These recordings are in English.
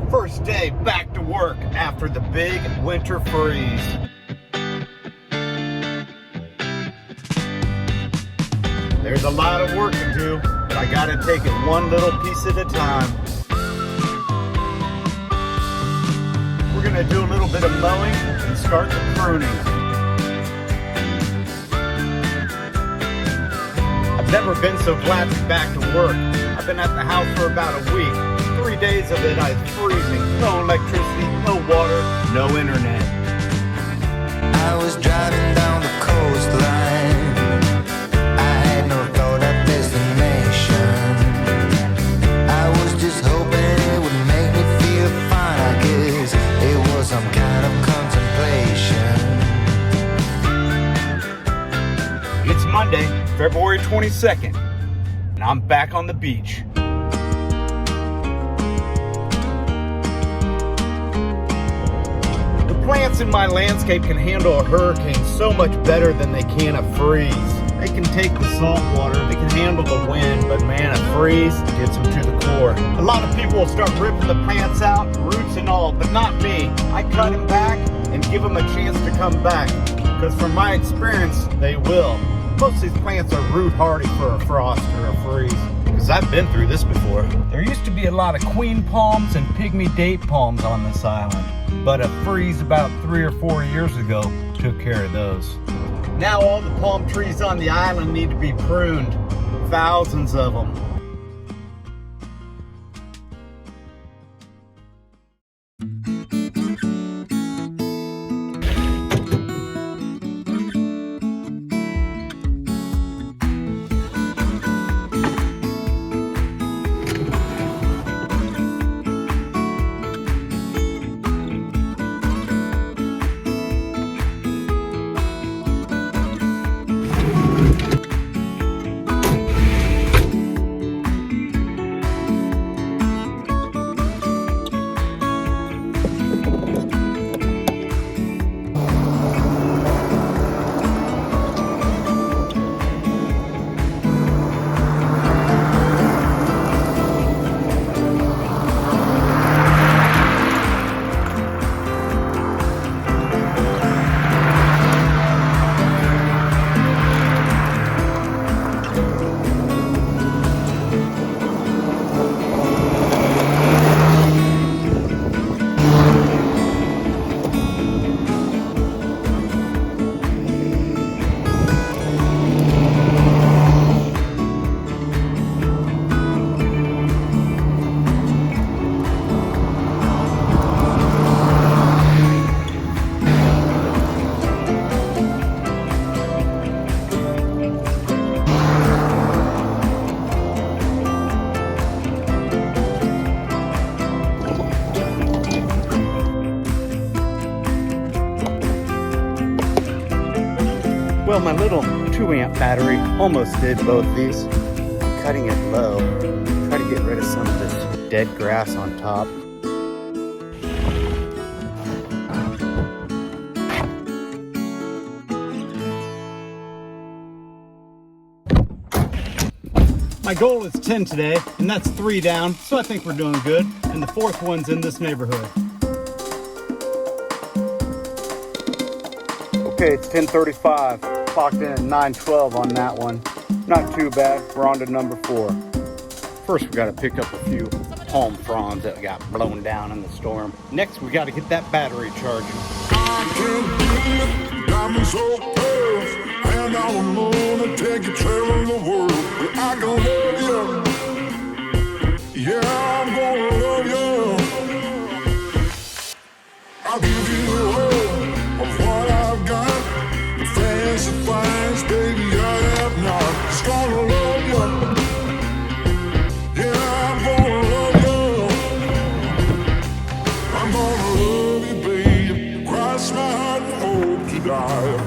First day back to work after the big winter freeze. There's a lot of work to do, but I gotta take it one little piece at a time. We're gonna do a little bit of mowing and start the pruning. I've never been so glad to be back to work. I've been at the house for about a week. 3 days of it, I was freezing. No electricity, no water, no internet. I was driving down the coastline. I had no thought of destination. I was just hoping it would make me feel fine. I guess it was some kind of contemplation. It's Monday, February 22nd, and I'm back on the beach. Plants in my landscape can handle a hurricane so much better than they can a freeze. They can take the salt water, they can handle the wind, but man, a freeze gets them to the core. A lot of people will start ripping the plants out, roots and all, but not me. I cut them back and give them a chance to come back, because from my experience, they will. Most of these plants are root hardy for a frost or a freeze, because I've been through this before. There used to be a lot of queen palms and pygmy date palms on this island, but a freeze about 3 or 4 years ago took care of those. Now all the palm trees on the island need to be pruned, thousands of them. Well, my little 2-amp battery almost did both these. I'm cutting it low. Try to get rid of some of this dead grass on top. My goal is 10 today, and that's 3 down, so I think we're doing good. And the 4th one's in this neighborhood. Okay, it's 10:35. Clocked in at 9:12 on that one. Not too bad. We're on to number 4. First, we got to pick up a few palm fronds that got blown down in the storm. Next, we got to get that battery charging. Diamonds so pearls, and I don't wanna take you traveling the world. But I gonna love you. Yeah, I'm gonna love you. I'll give you all of what I've got. The fancy finds, baby, I have not. Just gonna love you. Yeah, I'm gonna love you. I'm gonna love you, baby. Cross my heart and hope to die.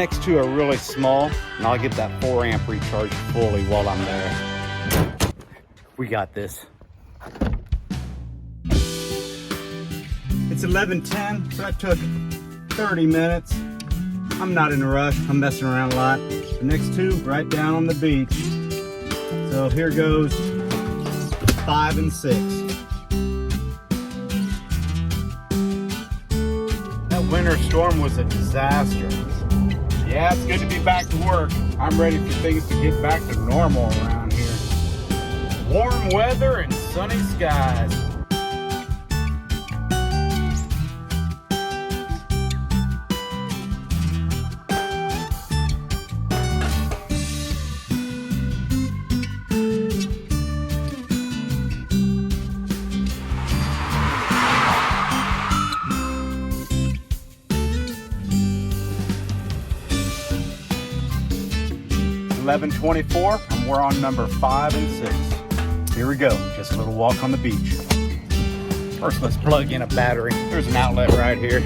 next two are really small, and I'll get that 4 amp recharge fully while I'm there. We got this. It's 11:10, so that took 30 minutes. I'm not in a rush. I'm messing around a lot. The next two, right down on the beach. So here goes 5 and 6. That winter storm was a disaster. Yeah, it's good to be back to work. I'm ready for things to get back to normal around here. Warm weather and sunny skies. $11.24, and we're on number 5 and 6. Here we go, just a little walk on the beach. First, let's plug in a battery. There's an outlet right here.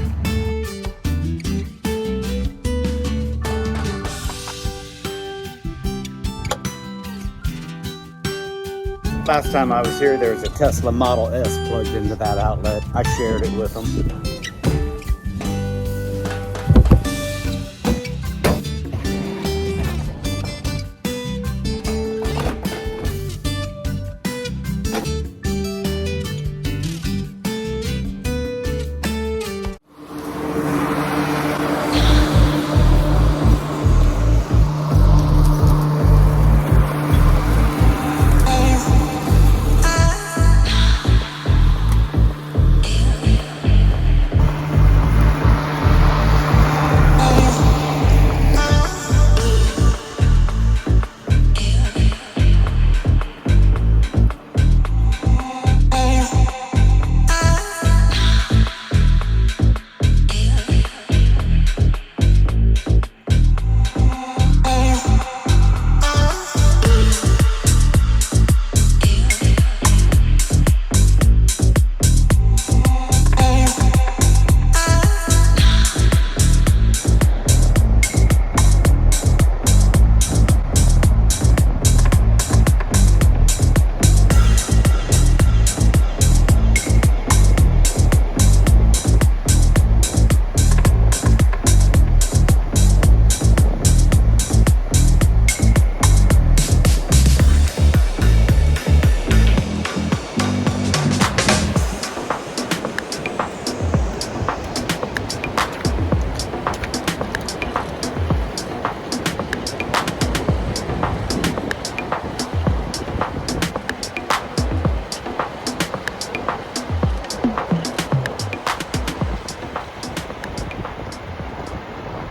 Last time I was here, there was a Tesla Model S plugged into that outlet. I shared it with them.